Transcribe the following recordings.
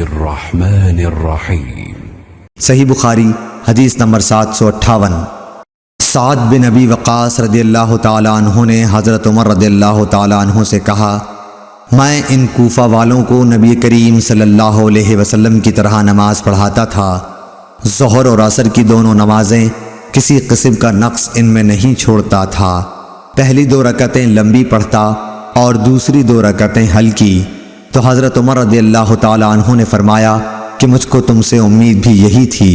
बिस्मिल्लाहिर्रहमानिर्रहीम। सही बुखारी हदीस नंबर 758। साद बिन अबी वक़ास रदियल्लाहु ताला अन्हु ने हज़रत उमर रदियल्लाहु ताला अन्हु से कहा, मैं इन कूफ़ा वालों को नबी करीम सल्लल्लाहु अलैहि वसल्लम की तरह नमाज पढ़ाता था। ज़ोहर और असर की दोनों नमाजें किसी किस्म का नक्स इनमें नहीं छोड़ता था। पहली 2 रकतें लंबी पढ़ता और दूसरी 2 रकतें हल्की। तो हज़रत उमर रदियल्लाहु ताला अन्हु ने फरमाया कि मुझको तुमसे उम्मीद भी यही थी।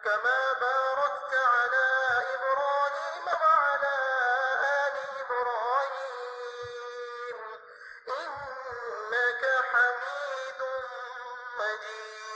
كما باركت على إبراهيم وعلى آل إبراهيم إنك حميد مجيد।